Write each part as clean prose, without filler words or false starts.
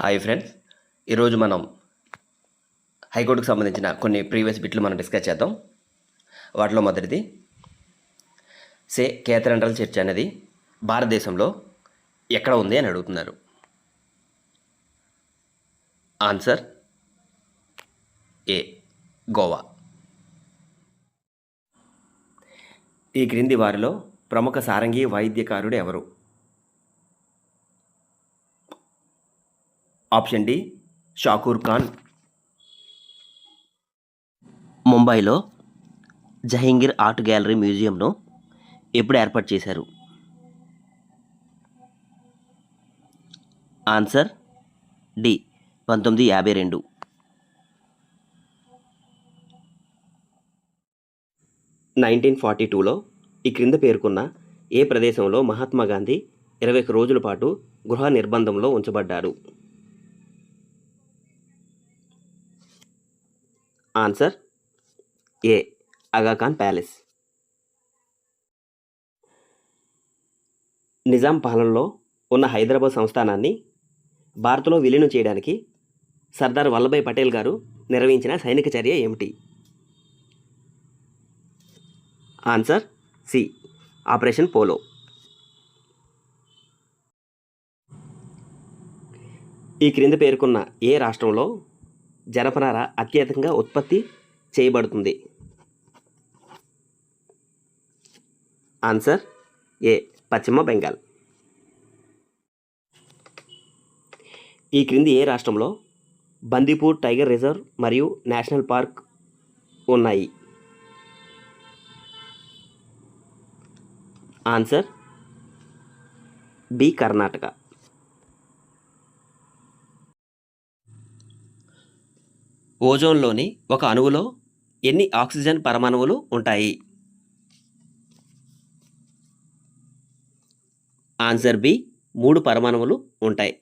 Hi friends, ఈరోజు మనం హైకోర్టుకు సంబంధించిన కొన్ని ప్రీవియస్ బిట్లు మనం డిస్కస్ చేద్దాం. వాటిలో మొదటిది, కేథడ్రల్ చర్చ్ అనేది భారతదేశంలో ఎక్కడ ఉంది అని అడుగుతున్నారు. Answer A, Goa. ఈ క్రింది వారిలో ప్రముఖ సారంగీ వాయిద్యకారుడు ఎవరు? Option D, Shakoor Khan. ముంబైలో జహంగీర్ ఆర్ట్ గ్యాలరీ మ్యూజియంను ఎప్పుడు ఏర్పాటు చేశారు? Answer D, 1952. లో ఈ క్రింద పేర్కొన్న ఏ ప్రదేశంలో మహాత్మా గాంధీ 21 రోజుల పాటు గృహ నిర్బంధంలో ఉంచబడ్డారు? ఆన్సర్ ఏ, ఆగాఖాన్ ప్యాలెస్. నిజాం పాలనలో ఉన్న హైదరాబాద్ సంస్థానాన్ని భారత్లో విలీనం చేయడానికి సర్దార్ వల్లభాయ్ పటేల్ గారు నిర్వహించిన సైనిక చర్య ఏమిటి? Answer C, operation polo. ఈ క్రింద పేర్కొన్న ఏ రాష్ట్రంలో జనపనార అత్యధికంగా ఉత్పత్తి చేయబడుతుంది? ఆన్సర్ ఏ, పశ్చిమ బెంగాల్. ఈ క్రింది ఏ రాష్ట్రంలో బందీపూర్ టైగర్ రిజర్వ్ మరియు నేషనల్ పార్క్ ఉన్నాయి? Answer B, Karnataka. ఓజోన్లోని ఒక అణువులో ఎన్ని ఆక్సిజన్ పరమాణువులు ఉంటాయి? ఆన్సర్ బి, 3 పరమాణువులు ఉంటాయి.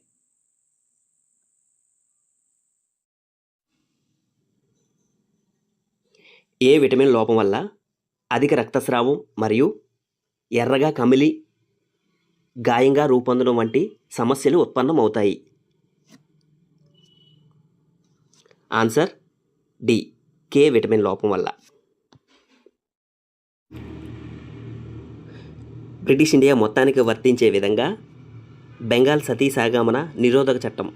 ఏ విటమిన్ లోపం వల్ల అధిక రక్తస్రావం మరియు ఎర్రగా కమిలి గాయంగా రూపొందడం వంటి సమస్యలు ఉత్పన్నమవుతాయి? ఆన్సర్ డి, కే విటమిన్ లోపం వల్ల. బ్రిటిష్ ఇండియా మొత్తానికి వర్తించే విధంగా బెంగాల్ సతీ సహగమన నిరోధక చట్టం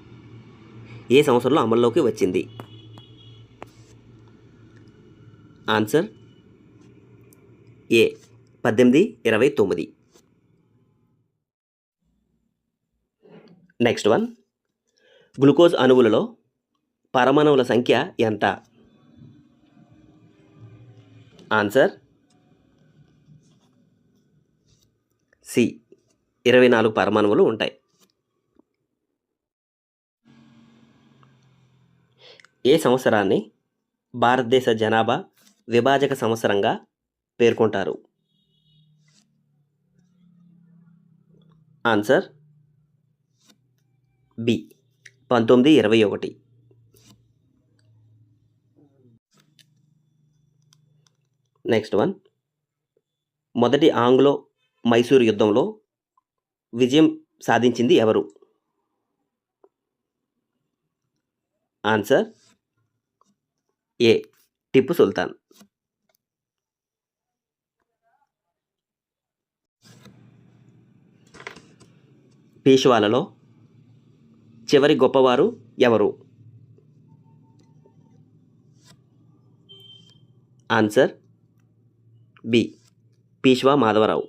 ఏ సంవత్సరంలో అమల్లోకి వచ్చింది? ఆన్సర్ ఏ, 1829. నెక్స్ట్ వన్, గ్లూకోజ్ అణువులలో పరమాణువుల సంఖ్య ఎంత? ఆన్సర్ సి, 24 పరమాణువులు ఉంటాయి. ఏ సంవత్సరాన్ని భారతదేశ జనాభా విభాజక సంవత్సరంగా పేర్కొంటారు? Answer B, 1921. నెక్స్ట్ వన్, మొదటి ఆంగ్లో మైసూర్ యుద్ధంలో విజయం సాధించింది ఎవరు? ఆన్సర్ ఏ, టిప్పు సుల్తాన్. పేష్వాలలో చివరి గొప్పవారు ఎవరు? Answer B, Peshwa Madhavrao.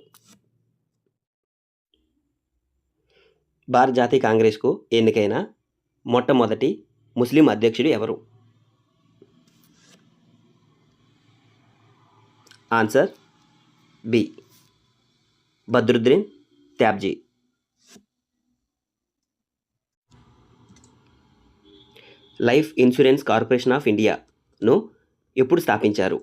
భారత జాతీయ కాంగ్రెస్కు ఎన్నికైన మొట్టమొదటి ముస్లిం అధ్యక్షుడు ఎవరు? Answer B, Badruddin Tyabji. Life insurance corporation of ఇండియాను ఎప్పుడు స్థాపించారు?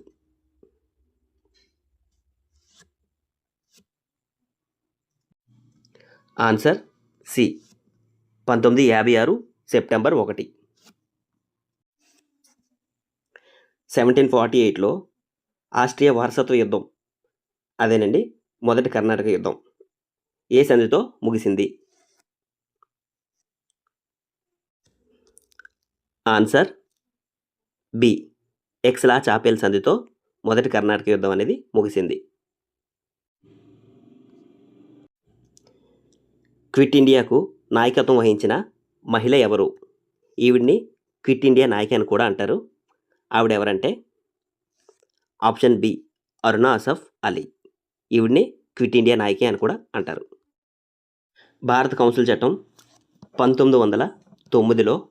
Answer C, 1956 September 1. 1748లో ఆస్ట్రియా వారసత్వ యుద్ధం, అదేనండి మొదటి కర్ణాటక యుద్ధం, ఏ సంధితో ముగిసింది? Answer B. ఎక్స్లా చాపెల్ సంధితో మొదటి కర్ణాటక యుద్ధం అనేది ముగిసింది. క్విట్ ఇండియాకు నాయకత్వం వహించిన మహిళ ఎవరు? ఈవిడ్ని క్విట్ ఇండియా నాయకి అని కూడా అంటారు. ఆవిడ ఎవరంటే ఆప్షన్ బి అరుణా అసఫ్ అలీ. ఈవిడ్ని క్విట్ ఇండియా నాయకి అని కూడా అంటారు. భారత కౌన్సిల్ చట్టం 1909లో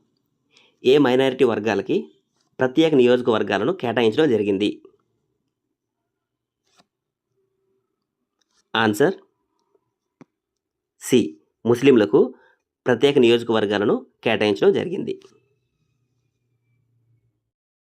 ఏ మైనారిటీ వర్గాలకి ప్రత్యేక నియోజకవర్గాలను కేటాయించడం జరిగింది? Answer C. ముస్లింలకు ప్రత్యేక నియోజకవర్గాలను కేటాయించడం జరిగింది.